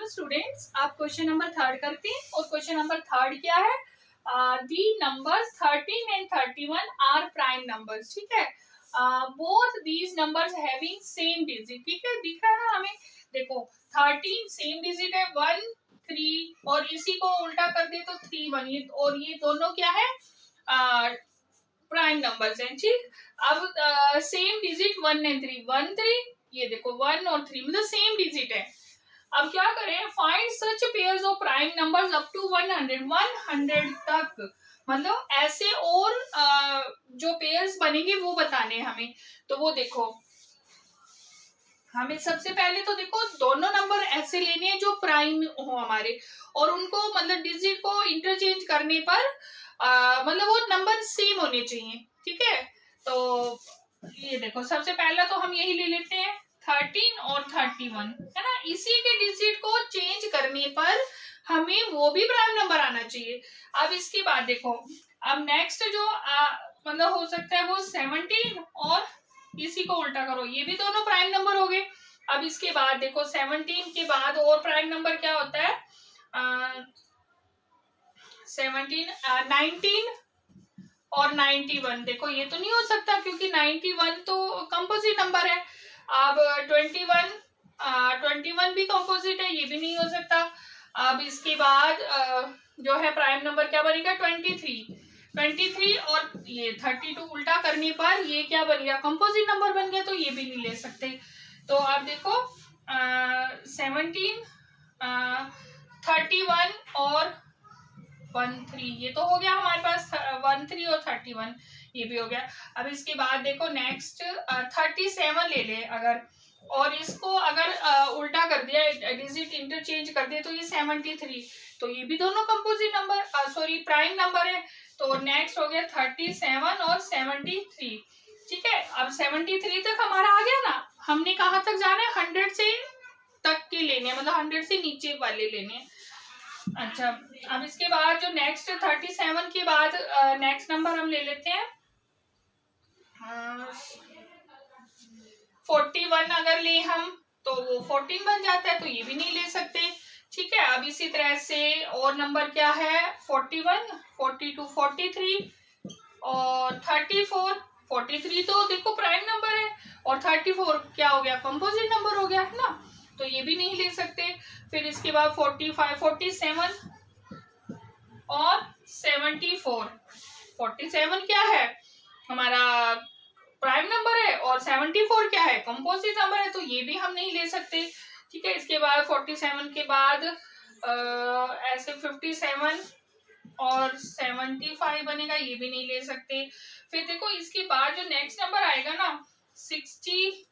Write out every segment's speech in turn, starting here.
Students, आप question number 3 करते हैं और क्वेश्चन नंबर 3 क्या है? The numbers 13 and 31 are prime numbers. ठीक है, both these numbers having same digit. ठीक है, दिख रहा है ना हमें? देखो 13 सेम डिजिट है 1 3 और इसी को उल्टा कर दे तो 3 1 और ये दोनों क्या है? प्राइम नंबर्स हैं। ठीक, अब सेम डिजिट 1 एंड 3 1 3, ये देखो 1 और 3 मतलब सेम डिजिट है। अब क्या करें? Find such pairs of prime numbers up to 100 तक, मतलब ऐसे और जो पेयर्स बनेंगे वो बताने हैं हमें। तो वो देखो, हमें सबसे पहले तो देखो दोनों नंबर ऐसे लेने हैं जो प्राइम हो हमारे, और उनको मतलब डिजिट को इंटरचेंज करने पर मतलब वो नंबर सेम होने चाहिए। ठीक है, तो ये देखो सबसे पहला तो हम यही ले लेते हैं 13 और 31, है ना? इसी के डिजिट को चेंज करने पर हमें वो भी प्राइम नंबर आना चाहिए। अब इसके बाद देखो, अब नेक्स्ट जो मतलब हो सकता है वो 17 और इसी को उल्टा करो, ये भी दोनों प्राइम नंबर हो गए। अब इसके बाद देखो 17 के बाद और प्राइम नंबर क्या होता है? 19 और 91। देखो ये तो नहीं हो सकता क्योंकि 91 तो कंपोजिट नंबर है। अब 21 भी कंपोजिट है, ये भी नहीं हो सकता। अब इसके बाद जो है प्राइम नंबर क्या बनेगा? 23 और ये 32 उल्टा करने पर ये क्या बनेगा? कंपोजिट नंबर बन गया, तो ये भी नहीं ले सकते। तो आप देखो 17 31 और 13, ये तो हो गया हमारे पास 13 और 31, ये भी हो गया। अब इसके बाद देखो नेक्स्ट 37 ले ले अगर, और इसको अगर उल्टा कर दिया, डिजिट इंटरचेंज कर दिया, तो ये 73, तो ये भी दोनों composite number sorry prime number है। तो नेक्स्ट हो गया 37 और 73। ठीक है, अब 73 तक हमारा आ गया ना। हमने कहाँ तक जाना है? 100 से तक के लेने, मतलब 100 से नीचे वाले लेने। अच्छा, अब इसके बाद जो नेक्स्ट 37 के बाद नेक्स्ट नंबर हम ले लेते हैं 41। अगर ले हम तो वो 14 बन जाता है, तो ये भी नहीं ले सकते। ठीक है, अब इसी तरह से और नंबर क्या है? 41 42 43 और 34 43 तो देखो प्राइम नंबर है, और 34 क्या हो गया? कंपोजिट नंबर हो गया, है ना? तो ये भी नहीं ले सकते। फिर इसके बाद 45 47 और 74। 47 क्या है? हमारा प्राइम नंबर है, और 74 क्या है? कंपोजिट नंबर है, तो ये भी हम नहीं ले सकते। ठीक है, इसके बाद 47 के बाद ऐसे 57 और 75 बनेगा, ये भी नहीं ले सकते। फिर देखो इसके बाद जो नेक्स्ट नंबर आएगा ना 63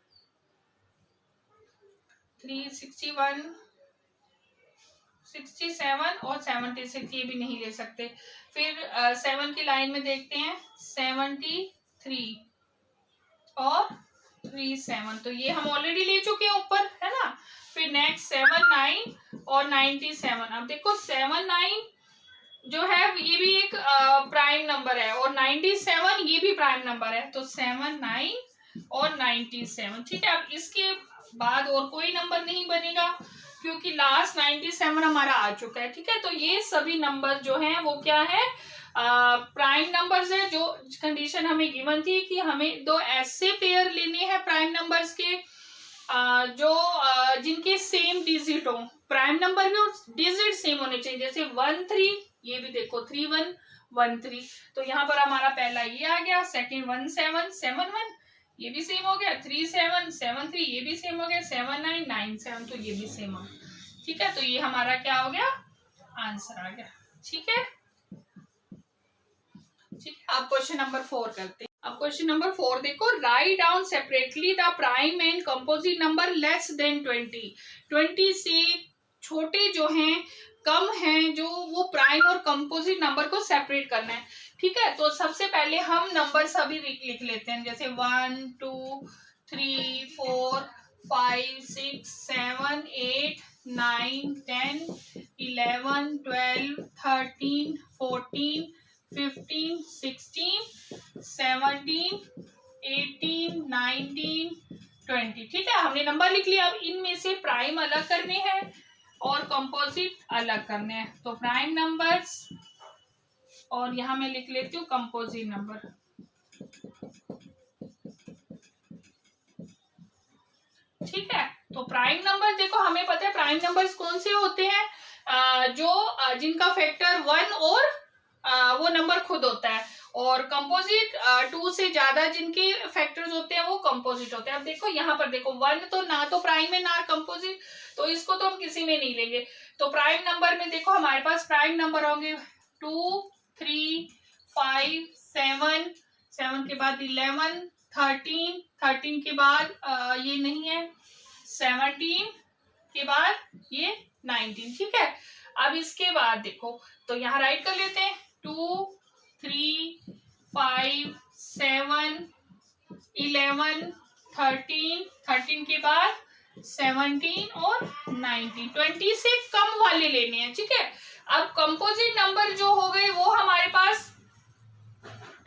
61 67 और 76, ये भी नहीं ले सकते। फिर 7 की लाइन में देखते हैं 73 और 37, तो ये हम ऑलरेडी ले चुके हैं ऊपर, है ना? फिर नेक्स्ट 79 और 97। अब देखो 79 जो है ये भी एक प्राइम नंबर है, और 97 ये भी प्राइम नंबर है, तो 79 और 97। ठीक है, अब इसके बाद और कोई नंबर नहीं बनेगा क्योंकि लास्ट 97 हमारा आ चुका है। ठीक है, तो ये सभी नंबर जो हैं वो क्या है? प्राइम नंबर्स है। जो कंडीशन हमें गिवन थी कि हमें दो ऐसे पेयर लेने हैं प्राइम नंबर्स के जो जिनके सेम डिजिट हो, प्राइम नंबर भी और डिजिट सेम होने चाहिए। जैसे 1 3, ये भी देखो 3 1 1 3, तो यहाँ पर हमारा पहला ये आ गया। सेकंड 1 7 7 1, ये भी सेम हो गया। 3 7 7 3, ये भी सेम हो गया। 7 9 9 7, तो ये भी सेम हो गया। ठीक है, तो ये हमारा क्या हो गया? आंसर आ गया। ठीक है, ठीक है। अब क्वेश्चन नंबर 4 करते हैं। अब क्वेश्चन नंबर 4 देखो, write down separately the prime and composite number less than 20। 20 से छोटे जो हैं, कम हैं, जो वो प्राइम और कंपोजिट नंबर को सेपरेट करना है। ठीक है, तो सबसे पहले हम नंबर सभी लिख लेते हैं, जैसे 1 2 3 4 5 6 7 8 9 10 11 12 13 14 15 16 17 18 19 20। ठीक है, हमने नंबर लिख लिया। अब इनमें से प्राइम अलग करने हैं और कंपोजिट अलग करने हैं। तो प्राइम नंबर्स और यहां मैं लिख लेती हूँ कंपोजिट नंबर। ठीक है, तो प्राइम नंबर देखो हमें पता है प्राइम नंबर्स कौन से होते हैं, जिनका फैक्टर 1 और वो नंबर खुद होता है, और कंपोजिट 2 से ज्यादा जिनके फैक्टर्स होते हैं वो कंपोजिट होते हैं। अब देखो यहाँ पर देखो 1 तो ना तो प्राइम है ना कंपोजिट, तो इसको तो हम किसी में नहीं लेंगे। तो प्राइम नंबर में देखो हमारे पास प्राइम नंबर होंगे 2, 3, 5, 7, 7 के बाद 11, 13, 13 के बाद ये नहीं है, 17 के बाद ये 19। ठीक है, अब इसके बाद देखो तो यहाँ राइट कर लेते हैं 2, 3, 5, 7, 11, 13, 13 के बाद 17 और 19, 20 से कम वाले लेने हैं। ठीक है, अब कंपोजिट नंबर जो हो गए वो हमारे पास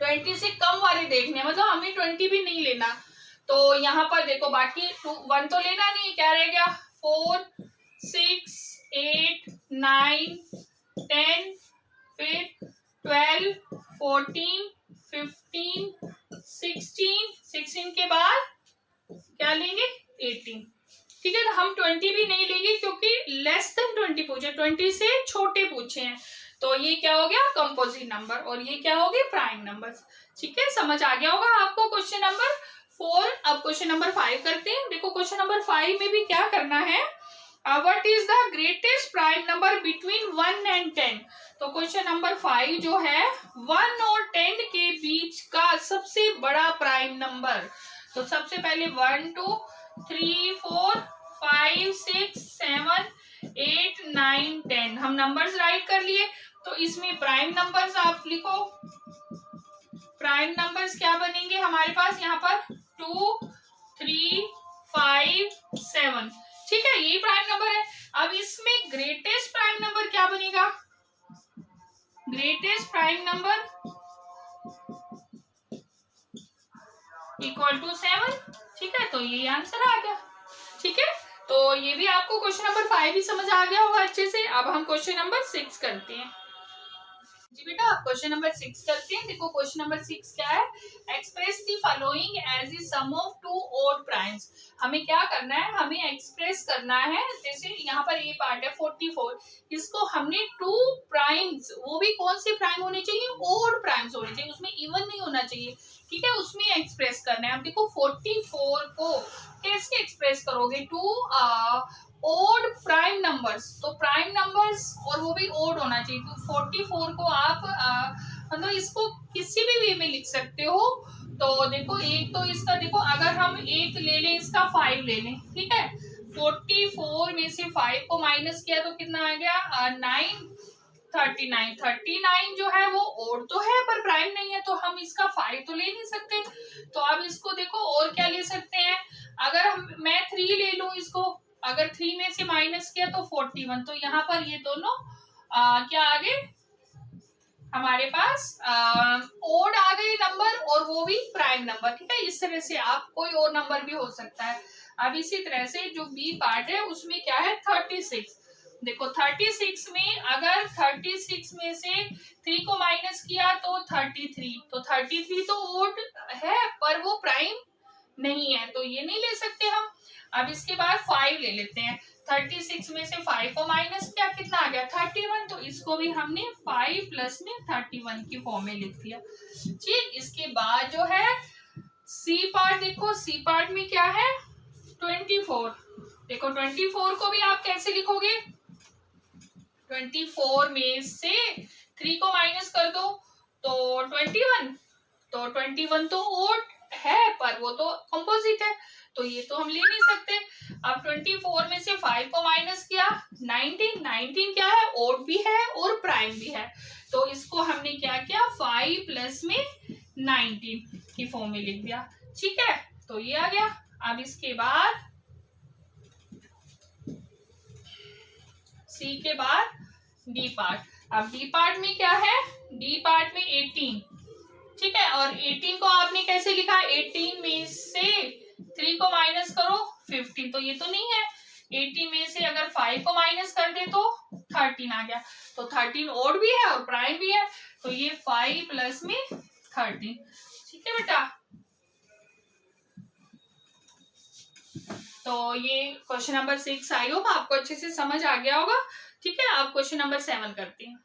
20 से कम वाले देखने हैं, मतलब हमें 20 भी नहीं लेना। तो यहाँ पर देखो बाकी 1 तो लेना नहीं, क्या रह गया 4, 6, 8, 9, 10, फिर 12, 14, 15, 16 के बाद क्या लेंगे 18। ठीक है, तो हम 20 भी नहीं लेंगे क्योंकि लेस देन 20 पूछे, 20 से छोटे पूछे हैं। तो ये क्या हो गया कंपोजिट नंबर, और ये क्या हो गए प्राइम नंबर। ठीक है, समझ आ गया होगा आपको क्वेश्चन नंबर 4। अब क्वेश्चन नंबर 5 करते हैं। देखो क्वेश्चन नंबर 5 में भी क्या करना है, what is the greatest prime number between 1 and 10। तो क्वेश्चन नंबर 5 जो है 1 और 10 के बीच का सबसे बड़ा प्राइम नंबर। तो सबसे पहले 1, 2, 3, 4, 5, 6, 7, 8, 9, 10 हम नंबर्स राइट कर लिए। तो इसमें प्राइम नंबर्स आप लिखो, प्राइम नंबर्स क्या बनेंगे हमारे पास यहाँ पर 2, 3, 5, 7। ठीक है, यही प्राइम नंबर है। अब इसमें ग्रेटेस्ट प्राइम नंबर क्या बनेगा, greatest prime number equal to 7। ठीक है, तो ये आंसर आ गया। ठीक है, तो ये भी आपको क्वेश्चन नंबर 5 भी समझ आ गया होगा अच्छे से। अब हम क्वेश्चन नंबर 6 करते हैं। जी बेटा, आप क्वेश्चन नंबर 6 करते हैं। देखो क्वेश्चन नंबर 6 क्या है, express the following as the sum of two odd primes. हमें क्या करना है, हमें एक्सप्रेस करना है, जैसे यहाँ पर ये पार्ट है 44, इसको हमने 2 प्राइम्स, वो भी कौन से प्राइम होने चाहिए, ऑड प्राइम्स होने चाहिए, उसमें इवन नहीं होना चाहिए। ठीक है, उसमें एक्सप्रेस करना है। अब देखो 44 को कैसे एक्सप्रेस करोगे, 2 ओड प्राइम नंबर्स, तो प्राइम नंबर्स और वो भी ओड होना चाहिए। तो 44 को आप मतलब इसको किसी भी वे में लिख सकते हो। तो देखो एक तो इसका देखो अगर हम एक ले लें, इसका 5 ले लें। ठीक है, 44 में से 5 को माइनस किया तो कितना आ गया 9, 39। 39 जो है वो ओड तो है पर प्राइम नहीं है, तो हम इसका 5 तो ले नहीं सकते। तो अब इसको देखो और क्या ले सकते हैं, अगर मैं 3 ले लूं इसको, अगर 3 में से माइनस किया तो 41। तो यहाँ पर ये दोनों क्या आ गए हमारे पास ओड आ गए नंबर, और वो भी प्राइम नंबर। ठीक है, इस तरह से आप कोई और नंबर भी हो सकता है। अब इसी तरह से जो बी पार्ट है उसमें क्या है 36। देखो 36 में अगर 36 में से 3 को माइनस किया तो 33, तो 33 तो ओड है पर वो प्राइम नहीं है, तो ये नहीं ले सकते हम। अब इसके बाद 5 ले लेते हैं, 36 में से 5 को माइनस किया कितना आ गया 31, तो इसको भी हमने 5 प्लस में 31 की फॉर्म में लिख दिया। ठीक, इसके बाद जो है सी पार्ट, देखो सी पार्ट में क्या है 24। देखो 24 को भी आप कैसे लिखोगे, 24 में से 3 को माइनस कर दो तो 21, तो 21 तो ओड है पर वो तो कंपोजिट है, तो ये तो हम ले नहीं सकते। अब 24 में से 5 को माइनस किया 19, 19 क्या है ओड भी है और प्राइम भी है, तो इसको हमने क्या किया 5 प्लस में 19 की फॉर्म में लिख दिया। ठीक है, तो ये आ गया। अब इसके बाद सी के बाद डी पार्ट। अब डी पार्ट में क्या है, डी पार्ट में 18। ठीक है, और 18 को आपने कैसे लिखा, 18 में से 3 को माइनस करो 15, तो ये तो नहीं है। 18 में से अगर 5 को माइनस कर दे तो 13 आ गया। तो 13 ओड भी है और प्राइम भी है, तो ये 5 प्लस में 13। ठीक है बेटा, तो ये क्वेश्चन नंबर 6 आई होप आपको अच्छे से समझ आ गया होगा। ठीक है, आप क्वेश्चन नंबर 7 करते हैं।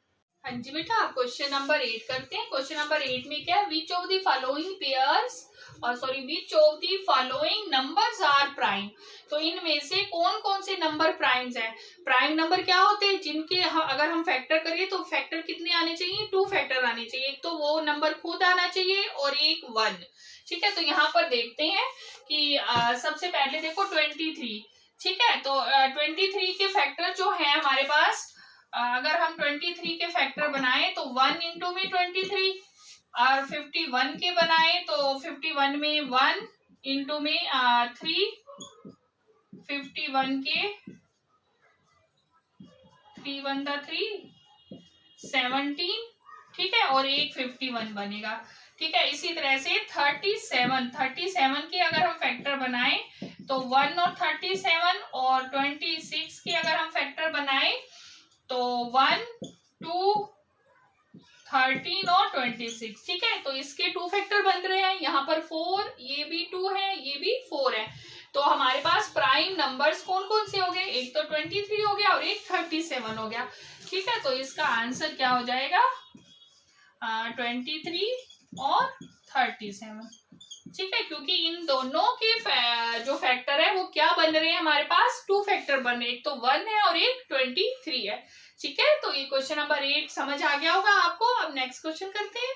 हाँ जी बेटा, आप क्वेश्चन नंबर 8 करते हैं। क्वेश्चन नंबर 8 में क्या है, which of the following pairs which of the following numbers are prime. तो इनमें से कौन कौन से नंबर प्राइम्स हैं। प्राइम नंबर क्या होते हैं, जिनके अगर हम फैक्टर करिए तो फैक्टर कितने आने चाहिए, 2 फैक्टर आने चाहिए। एक तो वो नंबर खुद आना चाहिए और एक 1। ठीक है, तो यहाँ पर देखते हैं कि सबसे पहले देखो 23। ठीक है, तो 23 के फैक्टर जो है हमारे पास, अगर हम 23 के फैक्टर बनाए तो 1 इंटू में 23, और 51 के बनाए तो 51 में 1 इंटू में 3, 51 के 3 1 3 17। ठीक है, और एक 51 बनेगा। ठीक है, इसी तरह से 37 के अगर हम फैक्टर बनाए तो 1 और 37, और 26 के अगर हम फैक्टर बनाए तो 1 2 13 और 26। ठीक है, तो इसके 2 फैक्टर बन रहे हैं। यहाँ पर 4, ये भी 2 है, ये भी 4 है। तो हमारे पास प्राइम नंबर्स कौन कौन से हो गए, एक तो 23 हो गया और एक 37 हो गया। ठीक है, तो इसका आंसर क्या हो जाएगा, 23 और 37। ठीक है, क्योंकि इन दोनों के जो फैक्टर है वो क्या बन रहे हैं, हमारे पास 2 फैक्टर बन रहे हैं, एक तो 1 है और एक 23 है। ठीक है, तो ये क्वेश्चन नंबर 8 समझ आ गया होगा आपको। अब नेक्स्ट क्वेश्चन करते हैं।